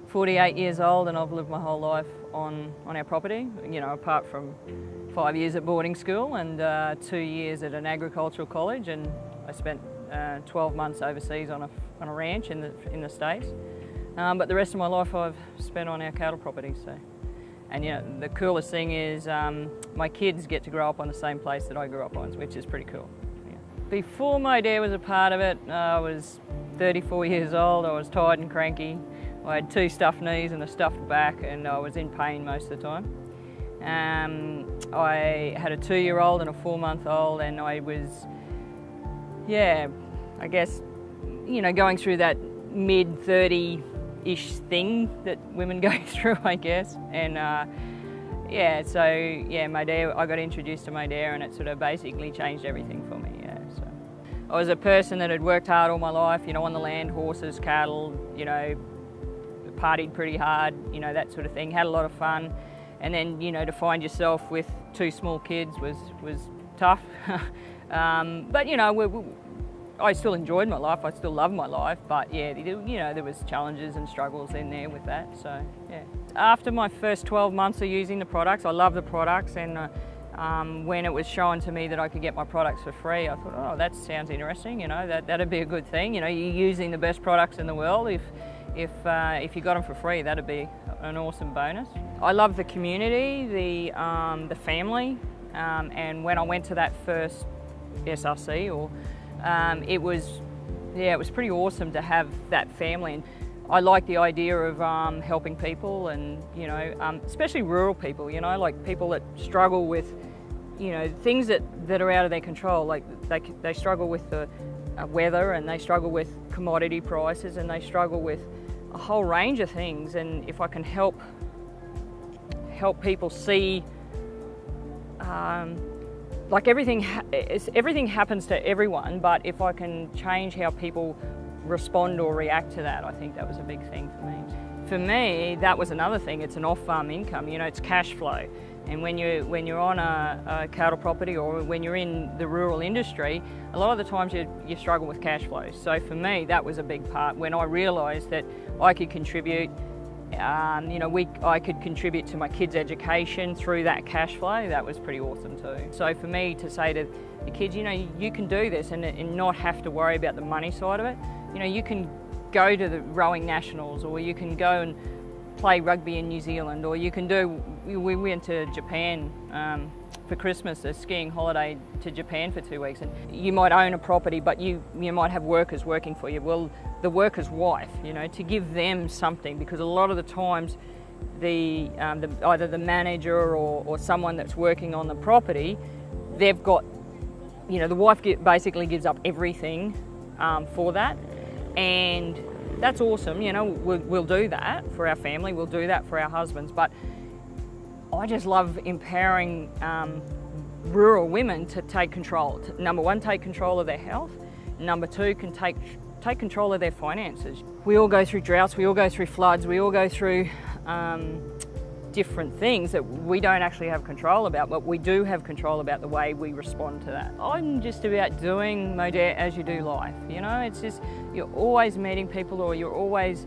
48 years old, and I've lived my whole life on our property, you know, apart from 5 years at boarding school and 2 years at an agricultural college, and I spent 12 months overseas on a ranch in the States. But the rest of my life I've spent on our cattle property. So, and you know, the coolest thing is my kids get to grow up on the same place that I grew up on, which is pretty cool. Yeah. Before Modere was a part of it, I was 34 years old. I was tired and cranky. I had 2 stuffed knees and a stuffed back, and I was in pain most of the time. I had a 2-year-old and a 4-month-old, and I was, yeah, I guess, you know, going through that mid-30-ish thing that women go through, I guess. And yeah, so yeah, Modere, I got introduced to Modere, and it sort of basically changed everything for me. Yeah, so I was a person that had worked hard all my life, you know, on the land, horses, cattle, you know, partied pretty hard, you know, that sort of thing, had a lot of fun. And then, you know, to find yourself with 2 small kids was tough. But, you know, I still enjoyed my life, I still love my life, but yeah, you know, there was challenges and struggles in there with that, so yeah. After my first 12 months of using the products, I love the products, and when it was shown to me that I could get my products for free, I thought, oh, that sounds interesting, you know, that'd be a good thing. You know, you're using the best products in the world. If you got them for free, that'd be an awesome bonus. I love the community, the family, and when I went to that first SRC, it was pretty awesome to have that family. And I like the idea of helping people, and you know, especially rural people. You know, like people that struggle with, you know, things that are out of their control. Like they struggle with the weather, and they struggle with commodity prices, and they struggle with a whole range of things. And if I can help people see, like everything happens to everyone, but if I can change how people respond or react to that, I think that was a big thing for me. For me, that was another thing. It's an off-farm income. You know, it's cash flow. And when you're on a cattle property, or when you're in the rural industry, a lot of the times you struggle with cash flow. So for me, that was a big part. When I realised that I could contribute, you know, I could contribute to my kids' education through that cash flow, that was pretty awesome too. So for me to say to the kids, you know, you can do this and not have to worry about the money side of it. You know, you can go to the rowing nationals, or you can go and play rugby in New Zealand, or you can do, we went to Japan for Christmas, a skiing holiday to Japan for 2 weeks, and you might own a property, but you might have workers working for you. Well, the worker's wife, you know, to give them something, because a lot of the times either the manager or someone that's working on the property, they've got, you know, the wife basically gives up everything for that. And that's awesome, you know, we'll do that for our family, we'll do that for our husbands, but I just love empowering rural women to take control. Number 1, take control of their health. Number 2, can take control of their finances. We all go through droughts, we all go through floods, we all go through different things that we don't actually have control about, but we do have control about the way we respond to that. I'm just about doing Modere as you do life, you know, it's just, you're always meeting people, or you're always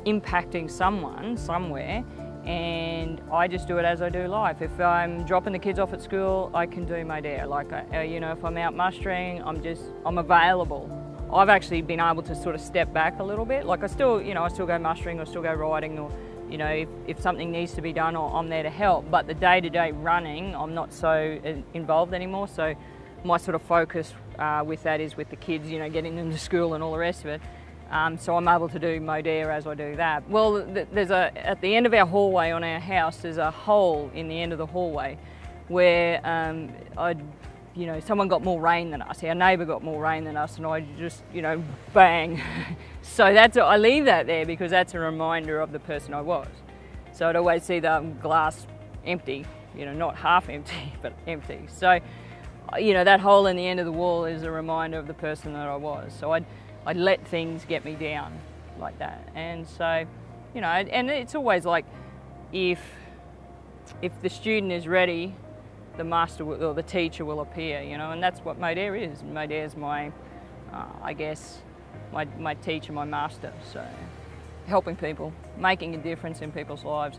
impacting someone somewhere, and I just do it as I do life. If I'm dropping the kids off at school, I can do Modere. Like, you know, if I'm out mustering, I'm available. I've actually been able to sort of step back a little bit. Like I still go mustering, or still go riding, or, you know, if something needs to be done, I'm there to help. But the day-to-day running, I'm not so involved anymore. So my sort of focus with that is with the kids, you know, getting them to school and all the rest of it. So I'm able to do Modere as I do that. Well, at the end of our hallway on our house, there's a hole in the end of the hallway where you know, someone got more rain than us. Our neighbour got more rain than us, and I just, you know, bang. So I leave that there because that's a reminder of the person I was. So I'd always see the glass empty, you know, not half empty, but empty. So, you know, that hole in the end of the wall is a reminder of the person that I was. So I'd let things get me down like that. And so, you know, and it's always like, if the student is ready, the master or the teacher will appear, you know, and that's what Modere is. Modere is my, I guess, my teacher, my master. So helping people, making a difference in people's lives.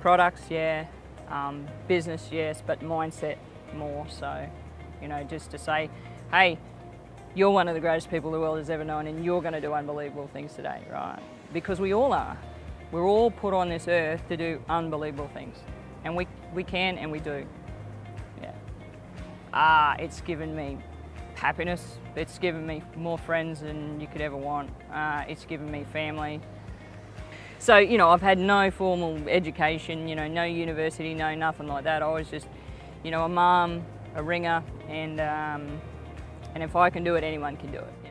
Products, yeah, business, yes, but mindset more so. You know, just to say, hey, you're one of the greatest people the world has ever known and you're going to do unbelievable things today, right? Because we all are. We're all put on this earth to do unbelievable things. And we can and we do. Yeah. It's given me happiness. It's given me more friends than you could ever want. It's given me family. So, you know, I've had no formal education, you know, no university, no nothing like that. I was just, you know, a mum, a ringer, and if I can do it, anyone can do it.